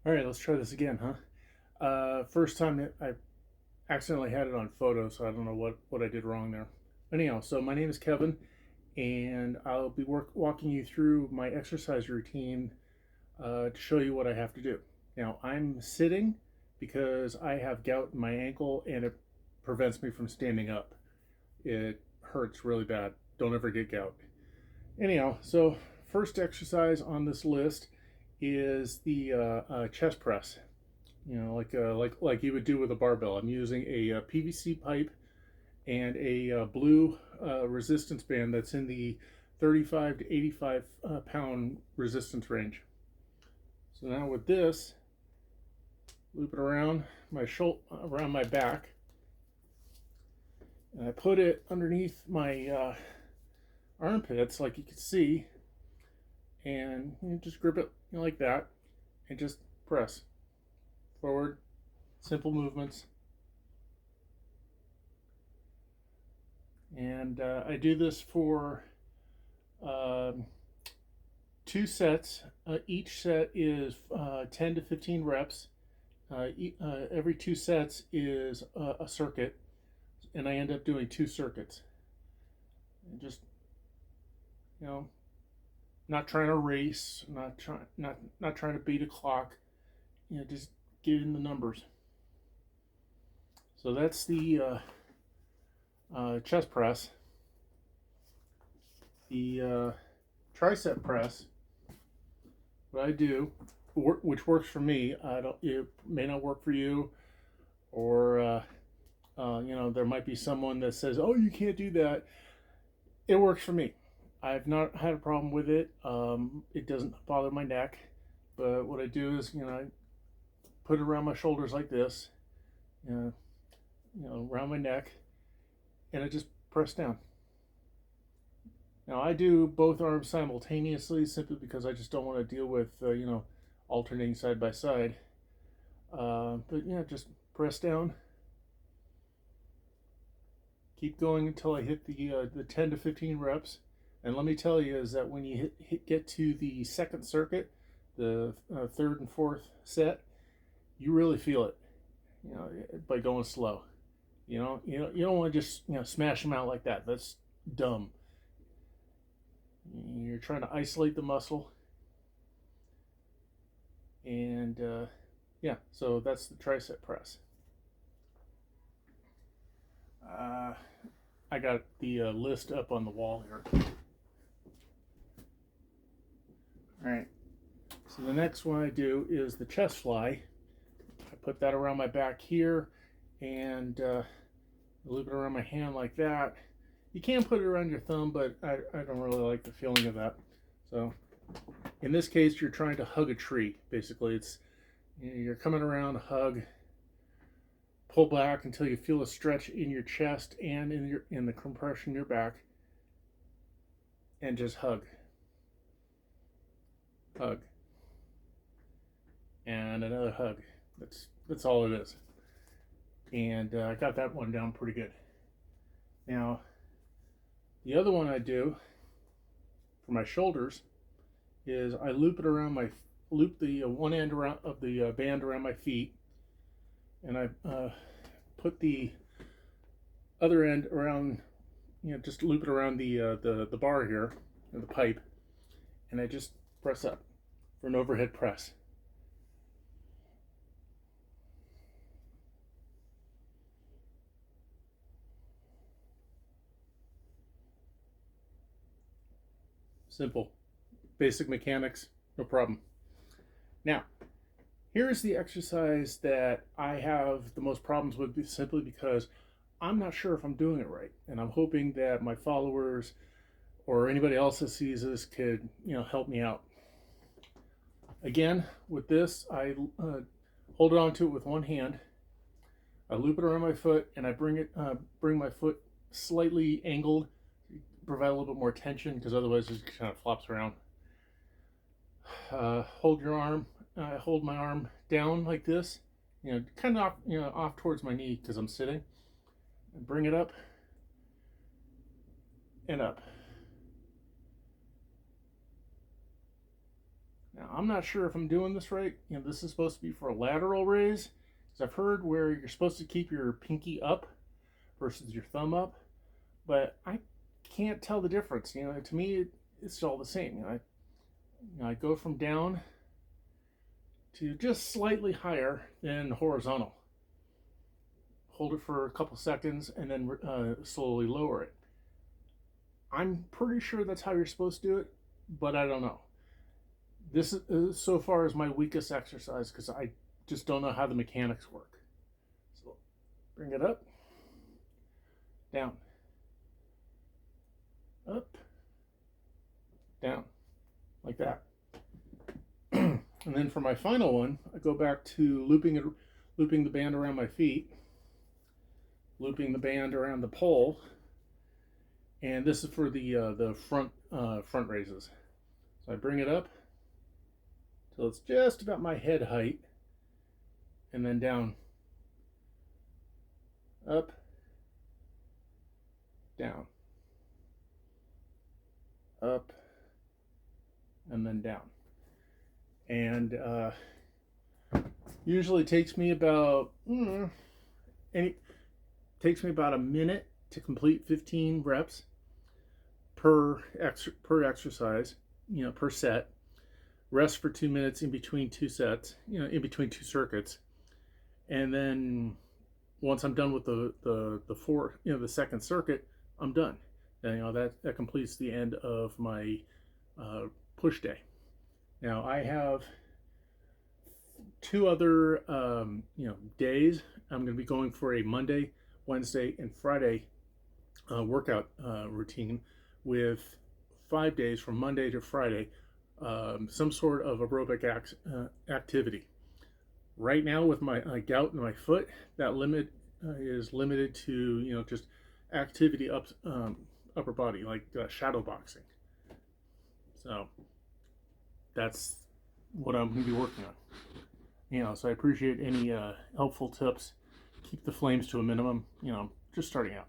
All right, let's try this again, huh? First time that I accidentally had it on photo, so I don't know what I did wrong there. Anyhow, so my name is Kevin, and I'll be walking you through my exercise routine to show you what I have to do. Now, I'm sitting because I have gout in my ankle and it prevents me from standing up. It hurts really bad. Don't ever get gout. Anyhow, so first exercise on this list is the chest press. Like you would do with a barbell. I'm using a PVC pipe and a blue resistance band that's in the 35 to 85 pound resistance range. So now with this, loop it around my around my back, and I put it underneath my armpits, like you can see, and just grip it like that, and just press forward. Simple movements. And I do this for um, 2 sets. Each set is 10 to 15 reps. Every 2 sets is a circuit, and I end up doing 2 circuits. And just, you know, not trying to race, not trying to beat a clock. Just get in the numbers. So that's the chest press. The tricep press, what I do, which works for me, it may not work for you, or there might be someone that says, "Oh, you can't do that." It works for me. I've not had a problem with it. It doesn't bother my neck, but what I do is, I put it around my shoulders like this, you around my neck, and I just press down. Now I do both arms simultaneously simply because I just don't want to deal with alternating side by side. But yeah, just press down. Keep going until I hit the 10 to 15 reps. And let me tell you is that when you get to the second circuit, the third and fourth set, you really feel it. By going slow. You don't want to just smash them out like that. That's dumb. You're trying to isolate the muscle, and yeah, so that's the tricep press. Uh, I got the list up on the wall here. All right. So the next one I do is the chest fly. I put that around my back here, and loop it around my hand like that. You can put it around your thumb, but I don't really like the feeling of that. So in this case, you're trying to hug a tree. Basically, you're coming around, hug, pull back until you feel a stretch in your chest and in the compression in your back, and just hug, hug, and another hug. That's all it is. And I got that one down pretty good. Now, the other one I do for my shoulders is I loop the one end around of the band around my feet, and I put the other end around, just loop it around the bar here, the pipe, and I just press up for an overhead press. Simple, basic mechanics, no problem. Now, here's the exercise that I have the most problems with simply because I'm not sure if I'm doing it right. And I'm hoping that my followers or anybody else that sees this could, help me out. Again, with this, I hold on to it with one hand. I loop it around my foot and I bring my foot slightly angled, provide a little bit more tension because otherwise it just kind of flops around. Hold your arm. I hold my arm down like this, kind of off towards my knee because I'm sitting. And bring it up and up. Now, I'm not sure if I'm doing this right. You know, this is supposed to be for a lateral raise, because I've heard where you're supposed to keep your pinky up versus your thumb up, but I can't tell the difference. You know, to me, it's all the same. I go from down to just slightly higher than horizontal. Hold it for a couple seconds and then slowly lower it. I'm pretty sure that's how you're supposed to do it, but I don't know. This is so far is my weakest exercise because I just don't know how the mechanics work. So bring it up, down, up, down, like that. And then for my final one, I go back to looping the band around my feet, looping the band around the pole, and this is for the front raises. So I bring it up till it's just about my head height, and then down, up, down, up, and then down. And usually takes me about takes me about a minute to complete 15 reps per exercise, you know, per set. Rest for 2 minutes in between two sets, you know, in between two circuits, and then once I'm done with the second circuit, I'm done. And, you know, that completes the end of my push day. Now I have two other days. I'm going to be going for a Monday, Wednesday, and Friday workout routine with 5 days from Monday to Friday, some sort of aerobic activity. Right now with my gout in my foot, that limit is limited to, you know, just activity upper body, like shadow boxing. So that's what I'm going to be working on. You know, so I appreciate any helpful tips. Keep the flames to a minimum. You know, just starting out.